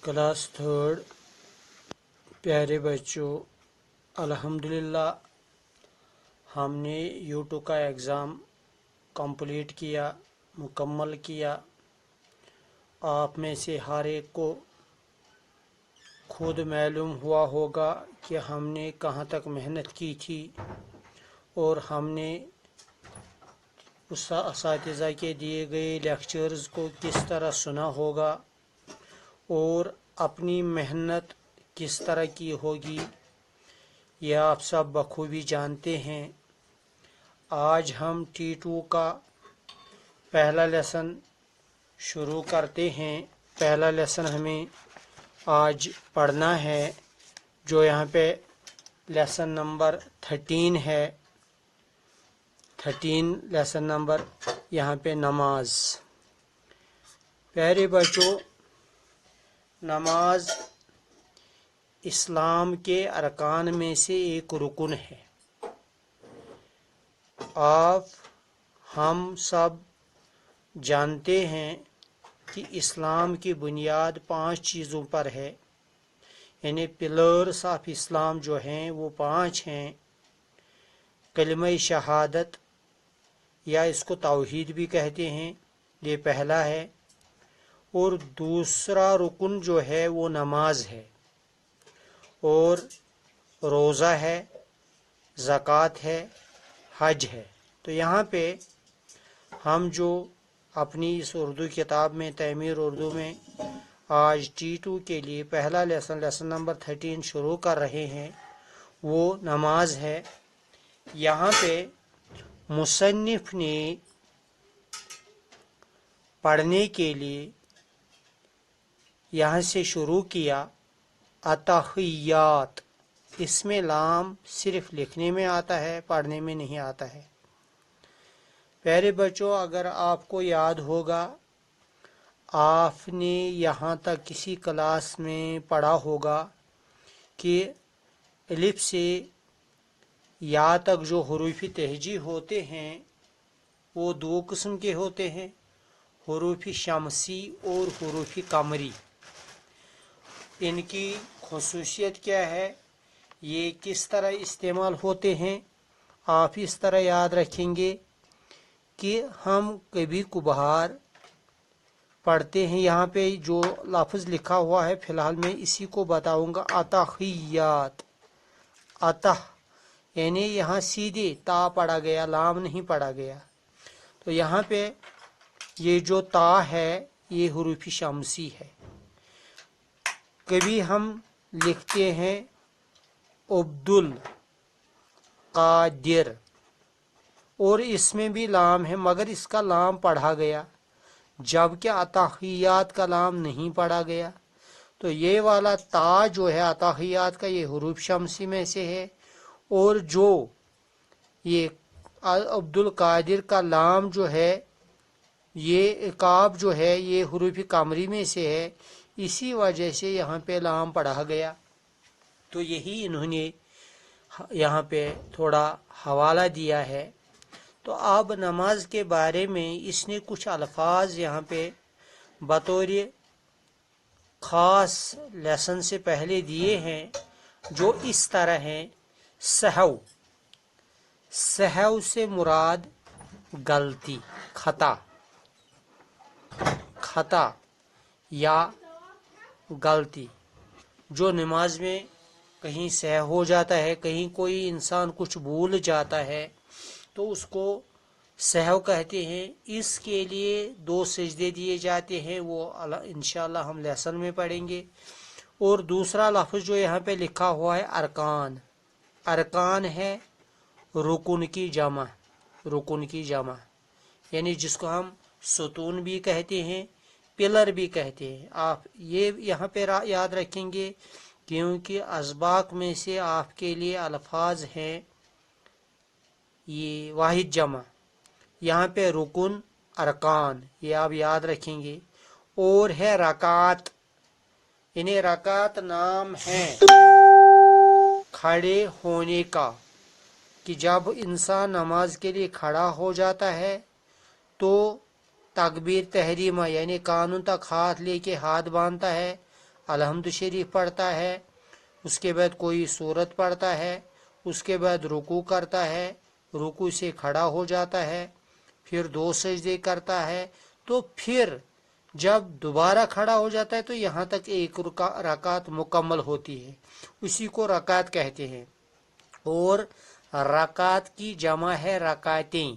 Class third प्यारे बच्चों, अल्हम्दुलिल्लाह हमने यूट्यूब का एग्ज़ाम कंप्लीट किया, मुकम्मल किया। आप में से हर एक को खुद मालूम हुआ होगा कि हमने कहाँ तक मेहनत की थी और हमने उस असातिज़ा के दिए गए लेक्चर्स को किस तरह सुना होगा और अपनी मेहनत किस तरह की होगी, यह आप सब बखूबी जानते हैं। आज हम T2 का पहला लेसन शुरू करते हैं। पहला लेसन हमें आज पढ़ना है, जो यहाँ पे लेसन नंबर 13 है। 13 लेसन नंबर यहाँ पे नमाज। प्यारे बच्चों, नमाज इस्लाम के अरकान में से एक रुकन है। हम सब जानते हैं कि इस्लाम की बुनियाद 5 चीज़ों पर है, यानी पिलर्स ऑफ इस्लाम जो हैं वो 5 हैं। कलिमा शहादत या इसको तौहीद भी कहते हैं, ये पहला है। और दूसरा रुकन जो है वो नमाज है, और रोज़ा है, ज़कात है, हज है। तो यहाँ पे हम जो अपनी इस उर्दू किताब में तमीर उर्दू में आज T2 के लिए पहला लेसन नंबर 13 शुरू कर रहे हैं, वो नमाज है। यहाँ पे मुसन्निफ ने पढ़ने के लिए यहाँ से शुरू किया अतहियात। इसमें लाम सिर्फ लिखने में आता है, पढ़ने में नहीं आता है। प्यारे बच्चों, अगर आपको याद होगा, आपने यहाँ तक किसी क्लास में पढ़ा होगा कि अलिफ से या तक जो हुरूफ़ तहजी होते हैं वो 2 किस्म के होते हैं, हुरूफ़ शमसी और हुरूफ़ कमरी। इनकी खुसूसियत क्या है, ये किस तरह इस्तेमाल होते हैं, आप इस तरह याद रखेंगे कि हम कभी कभार पढ़ते हैं। यहाँ पे जो लफ्ज़ लिखा हुआ है फ़िलहाल मैं इसी को बताऊंगा, अतहियात। अतः यानी यहाँ सीधे ता पढ़ा गया, लाम नहीं पढ़ा गया। तो यहाँ पे ये जो ता है ये हुरूफ़ शमसी है। कभी हम लिखते हैं अब्दुल कादिर, और इसमें भी लाम है, मगर इसका लाम पढ़ा गया, जबकि अतहियात का लाम नहीं पढ़ा गया। तो ये वाला ता जो है अतहियात का, ये हुरूफ शमसी में से है। और जो ये अब्दुल कादिर का लाम जो है, ये इकाब जो है, ये हुरूफ कमरी में से है। इसी वजह से यहाँ पे लाम पढ़ा गया। तो यही इन्होंने यहाँ पे थोड़ा हवाला दिया है। तो अब नमाज के बारे में इसने कुछ अल्फाज यहाँ पे बतौर ख़ास लेसन से पहले दिए हैं, जो इस तरह हैं। सहव, सहव से मुराद गलती, खता, खता या गलती। जो नमाज में कहीं सह हो जाता है, कहीं कोई इंसान कुछ भूल जाता है, तो उसको सहव कहते हैं। इसके लिए 2 सजदे दिए जाते हैं, वो इंशाल्लाह हम लेसन में पढ़ेंगे। और दूसरा लफ्ज़ जो यहाँ पे लिखा हुआ है अरकान, अरकान है रुकुन की जमा, रुकुन की जमा, यानी जिसको हम सुतून भी कहते हैं, पिलर भी कहते हैं। आप ये यहाँ पे याद रखेंगे, क्योंकि असबाक में से आपके लिए अल्फाज हैं ये वाहिद जमा। यहाँ पे रुकुन, अरकान, ये आप याद रखेंगे। और है रकात, इन्हें रकात नाम है खड़े होने का, कि जब इंसान नमाज के लिए खड़ा हो जाता है तो तकबीर तहरीमा यानी कानून तक हाथ लेके हाथ बांधता है, الحمد شریف پڑھتا ہے، اس کے بعد کوئی سورت پڑھتا ہے، اس کے بعد رکوع کرتا ہے، رکوع سے کھڑا ہو جاتا ہے، پھر 2 سجدے کرتا ہے، تو پھر جب دوبارہ کھڑا ہو جاتا ہے تو یہاں تک ایک رکعت مکمل ہوتی ہے، اسی کو رکعت کہتے ہیں۔ اور رکعت کی جمع ہے رکعتیں،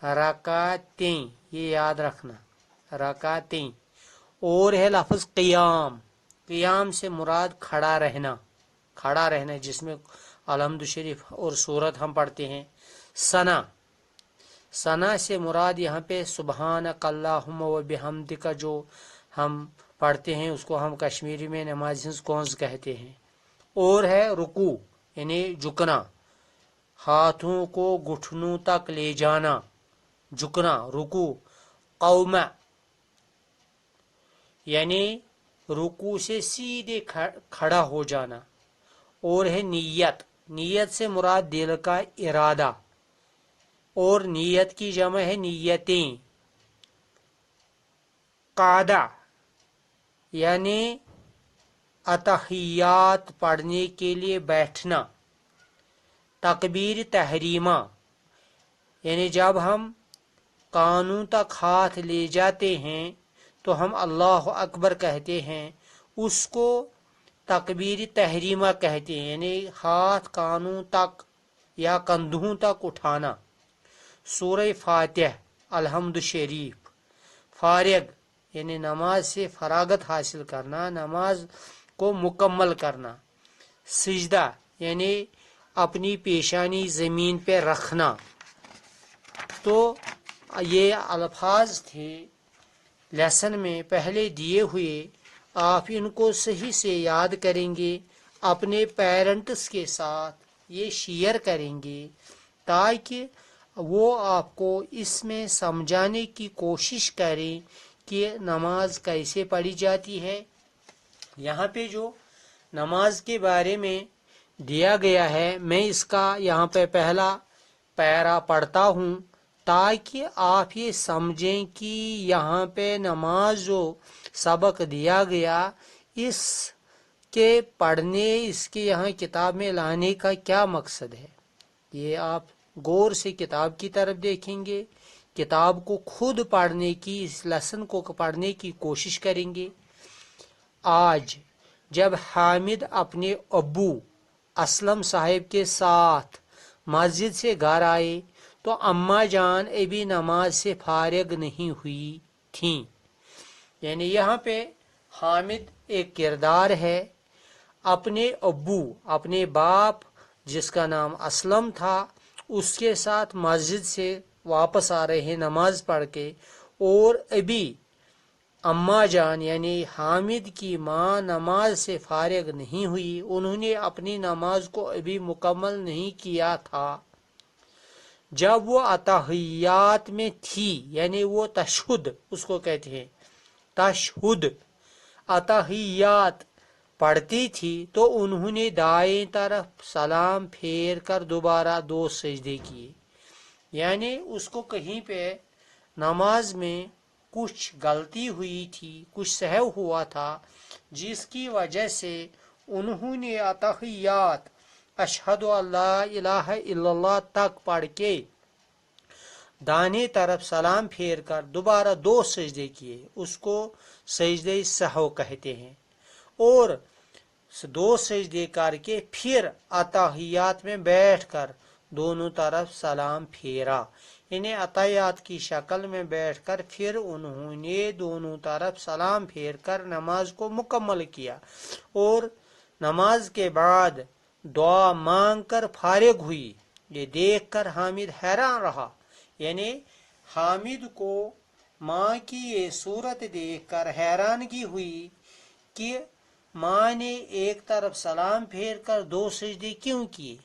رکعتیں یہ یاد رکھنا، رکعتیں۔ اور ہے لفظ قیام، قیام سے مراد کھڑا رہنا، کھڑا رہنا جس میں الحمد شریف اور سورت ہم پڑھتے ہیں۔ ثنا، ثنا سے مراد یہاں پہ سبحانک اللہم و بحمدک جو ہم پڑھتے ہیں اس کو ہم کشمیری میں نماز ہنز کونز کہتے ہیں۔ اور ہے رکوع یعنی جھکنا، ہاتھوں کو گھٹنوں تک لے جانا، جھکنا، رکوع۔ قوما یعنی رکوع سے سیدھے کھڑا ہو جانا۔ اور ہے نیت، نیت سے مراد دل کا ارادہ، اور نیت کی جمع ہے نیتیں۔ قعدہ یعنی اتحیات پڑھنے کے لیے بیٹھنا۔ تکبیر تحریمہ یعنی جب ہم کانوں تک ہاتھ لے جاتے ہیں تو ہم اللہ اکبر کہتے ہیں، اس کو تکبیر تحریمہ کہتے ہیں، یعنی ہاتھ کانوں تک یا کندھوں تک اٹھانا۔ سورہ فاتح، الحمد شریف۔ فارغ یعنی نماز سے فراغت حاصل کرنا، نماز کو مکمل کرنا۔ سجدہ یعنی اپنی پیشانی زمین پہ رکھنا۔ تو یہ الفاظ تھے لیسن میں پہلے دیے ہوئے، آپ ان کو صحیح سے یاد کریں گے، اپنے پیرنٹس کے ساتھ یہ شیئر کریں گے تاکہ وہ آپ کو اس میں سمجھانے کی کوشش کریں کہ نماز کیسے پڑھی جاتی ہے۔ یہاں پہ جو نماز کے بارے میں دیا گیا ہے، میں اس کا یہاں پہ پہلا پیرا پڑھتا ہوں تاکہ آپ یہ سمجھیں کہ یہاں پہ نماز جو سبق دیا گیا اس کے پڑھنے، اس کے یہاں کتاب میں لانے کا کیا مقصد ہے۔ یہ آپ غور سے کتاب کی طرف دیکھیں گے، کتاب کو خود پڑھنے کی، اس لیسن کو پڑھنے کی کوشش کریں گے۔ آج جب حامد اپنے ابو اسلم صاحب کے ساتھ مسجد سے گھر آئے تو اماں جان ابھی نماز سے فارغ نہیں ہوئی تھیں، یعنی یہاں پہ حامد ایک کردار ہے۔ اپنے ابو، اپنے باپ جس کا نام اسلم تھا، اس کے ساتھ مسجد سے واپس آ رہے ہیں نماز پڑھ کے، اور ابھی اماں جان یعنی حامد کی ماں نماز سے فارغ نہیں ہوئی، انہوں نے اپنی نماز کو ابھی مکمل نہیں کیا تھا۔ جب وہ اتحیات میں تھی، یعنی وہ تشہد اس کو کہتے ہیں، تشہد اتحیات پڑھتی تھی، تو انہوں نے دائیں طرف سلام پھیر کر دوبارہ 2 سجدے کیے، یعنی اس کو کہیں پہ نماز میں کچھ غلطی ہوئی تھی، کچھ سہو ہوا تھا، جس کی وجہ سے انہوں نے اتحیات اشہد اللہ الہ الا اللہ تک پڑھ کے دانے طرف سلام پھیر کر دوبارہ 2 سجدے کیے، اس کو سجدے سہو کہتے ہیں۔ اور 2 سجدے کر کے پھر اتحیات میں بیٹھ کر دونوں طرف سلام پھیرا، یعنی اتحیات کی شکل میں بیٹھ کر پھر انہوں نے دونوں طرف سلام پھیر کر نماز کو مکمل کیا، اور نماز کے بعد دعا مانگ کر فارغ ہوئی۔ یہ دیکھ کر حامد حیران رہا، یعنی حامد کو ماں کی یہ صورت دیکھ کر حیرانگی ہوئی کہ ماں نے ایک طرف سلام پھیر کر 2 سجدے کیوں کیے،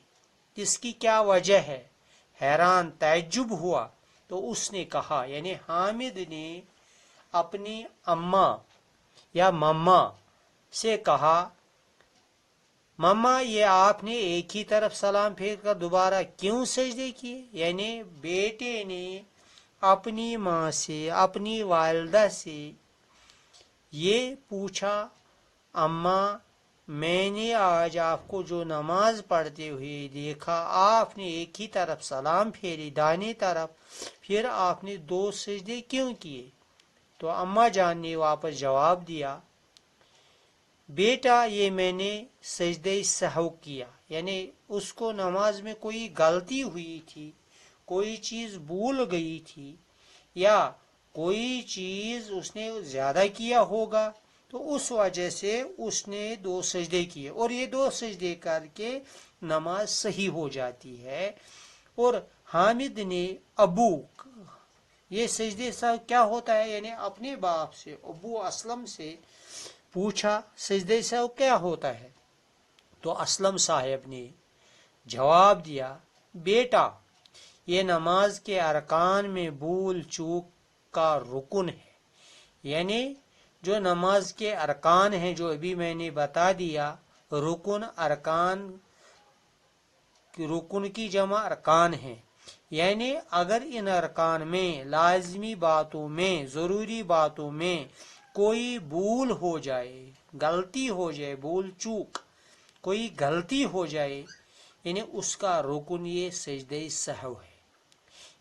اس کی کیا وجہ ہے، حیران تعجب ہوا۔ تو اس نے کہا، یعنی حامد نے اپنی اماں یا مما سے کہا، مما یہ آپ نے ایک ہی طرف سلام پھیر کر دوبارہ کیوں سجدے کیے؟ یعنی بیٹے نے اپنی ماں سے، اپنی والدہ سے یہ پوچھا، अम्मा, मैंने आज आपको जो नमाज पढ़ते हुए देखा, आपने एक ही तरफ सलाम फेरी दाहिनी तरफ, फिर आपने 2 सजदे क्यों किए? तो अम्मा जान ने वापस जवाब दिया, बेटा ये मैंने सजदे सहव किया, यानी उसको नमाज में कोई गलती हुई थी, कोई चीज़ भूल गई थी, या कोई चीज़ उसने ज़्यादा किया होगा, तो उस वजह से उसने 2 सजदे किए, और ये 2 सजदे करके नमाज सही हो जाती है। और हामिद ने अबू, ये सजदे साहब क्या होता है, यानी अपने बाप से, अबू असलम से पूछा सजदे साहब क्या होता है। तो असलम साहब ने जवाब दिया, बेटा ये नमाज के अरकान में भूल चूक का रुकन है, यानी जो नमाज के अरकान हैं जो अभी मैंने बता दिया, रुकन अरकान, रुकन की जमा अरकान है, यानी अगर इन अरकान में लाजमी बातों में, ज़रूरी बातों में कोई भूल हो जाए, गलती हो जाए, भूल चूक कोई गलती हो जाए, यानी उसका रुकन ये सजदे सहव है।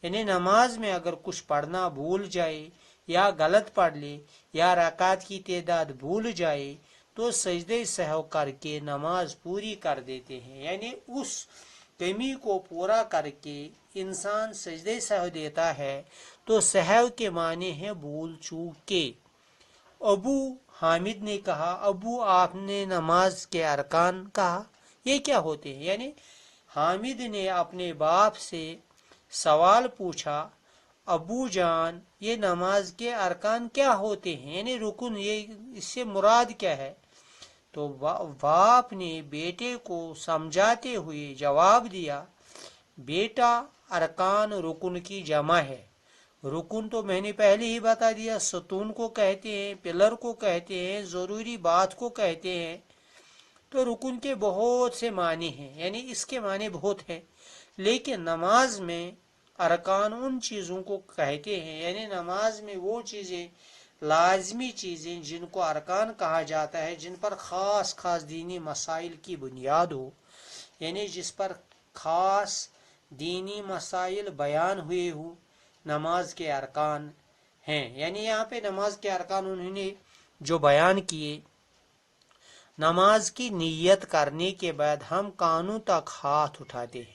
यानी नमाज में अगर कुछ पढ़ना भूल जाए या गलत पढ़ ले या रकात की तादाद भूल जाए तो सजदे सहव करके नमाज पूरी कर देते हैं। यानी उस कमी को पूरा करके इंसान सजदे सहव देता है। तो सहव के माने हैं भूल चूक के। अबू हामिद ने कहा, अबू आपने नमाज के अरकान कहा, ये क्या होते हैं? यानी हामिद ने अपने बाप से सवाल पूछा, अबू जान ये नमाज के अरकान क्या होते हैं, यानी रुकन, ये इससे मुराद क्या है? तो बाप ने बेटे को समझाते हुए जवाब दिया, बेटा अरकान रुकन की जमा है। रुकन तो मैंने पहले ही बता दिया, सतून को कहते हैं, पिलर को कहते हैं, जरूरी बात को कहते हैं। तो रुकन के बहुत से माने हैं, यानी इसके माने बहुत हैं, लेकिन नमाज में अरकान उन चीज़ों को कहते हैं, यानी नमाज में वो चीज़ें, लाजमी चीज़ें जिनको अरकान कहा जाता है, जिन पर ख़ास ख़ास दीनी मसाइल की बुनियाद हो, यानी जिस पर ख़ास दीनी मसाइल बयान हुए हो, नमाज के अरकान हैं। यानी यहाँ पे नमाज के अरकान उन्होंने जो बयान किए, नमाज की नीयत करने के बाद हम कानों तक हाथ उठाते हैं,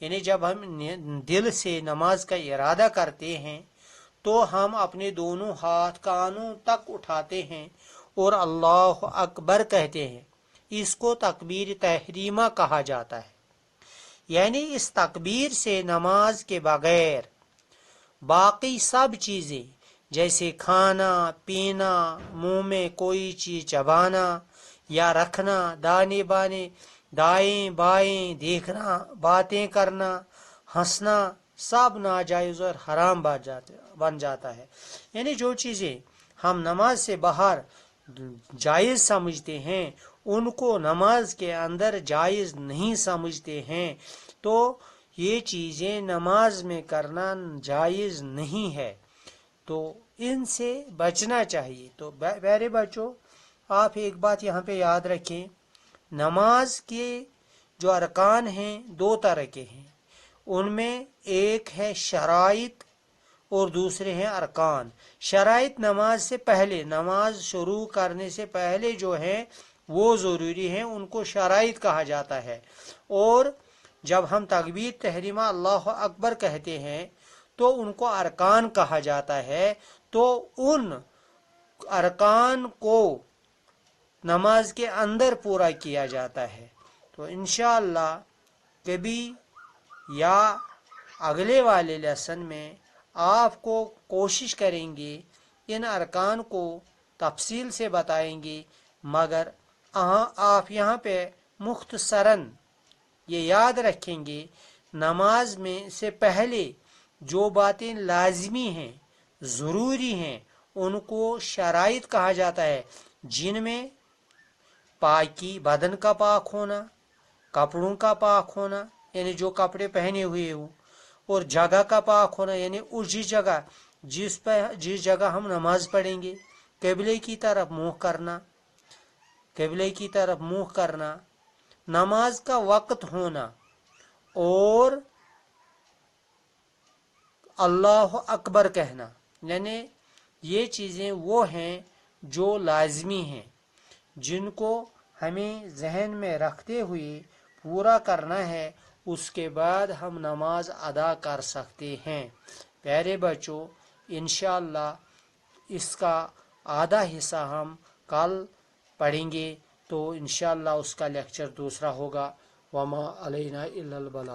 यानी जब हम दिल से नमाज का इरादा करते हैं तो हम अपने दोनों हाथ कानों तक उठाते हैं और अल्लाह अकबर कहते हैं। इसको तकबीर तहरीमा कहा जाता है। यानी इस तकबीर से नमाज के बगैर बाकी सब चीज़ें, जैसे खाना पीना, मुंह में कोई चीज़ चबाना या रखना, दाने बाने, दाएं बाएं देखना, बातें करना, हंसना, सब नाजायज़ और हराम बन जाता है। यानी जो चीज़ें हम नमाज से बाहर जायज़ समझते हैं उनको नमाज के अंदर जायज़ नहीं समझते हैं, तो ये चीज़ें नमाज में करना जायज़ नहीं है, तो इनसे बचना चाहिए। तो प्यारे बच्चों, आप एक बात यहाँ पे याद रखें, नमाज के जो अरकान हैं 2 तरह के हैं। उनमें एक है शराइत और दूसरे हैं अरकान। शराइत नमाज से पहले, नमाज शुरू करने से पहले जो है वो ज़रूरी हैं, उनको शराइत कहा जाता है। और जब हम तकबीर तहरीमा अल्लाह अकबर कहते हैं तो उनको अरकान कहा जाता है। तो उन अरकान को नमाज के अंदर पूरा किया जाता है। तो इंशाअल्लाह कभी या अगले वाले लेसन में आपको कोशिश करेंगे, इन अरकान को तफसील से बताएंगे, मगर आप यहाँ पे मुख्तसरन ये याद रखेंगे, नमाज में से पहले जो बातें लाजमी हैं, ज़रूरी हैं, उनको शराइत कहा जाता है, जिनमें पाकी, बदन का पाक होना, कपड़ों का पाक होना, यानी जो कपड़े पहने हुए हो, और जगह का पाक होना, यानी उस जगह जिस जगह हम नमाज पढ़ेंगे किबले की तरफ मुँह करना, قبلے کی طرف منہ کرنا، نماز کا وقت ہونا اور اللہ اکبر کہنا، یعنی یہ چیزیں وہ ہیں جو لازمی ہیں، جن کو ہمیں ذہن میں رکھتے ہوئے پورا کرنا ہے، اس کے بعد ہم نماز ادا کر سکتے ہیں۔ پیارے بچوں، انشاءاللہ اس کا آدھا حصہ ہم کل پڑھیں گے، تو انشاءاللہ اس کا لیکچر دوسرا ہوگا۔ وما علینا الا البلاغ۔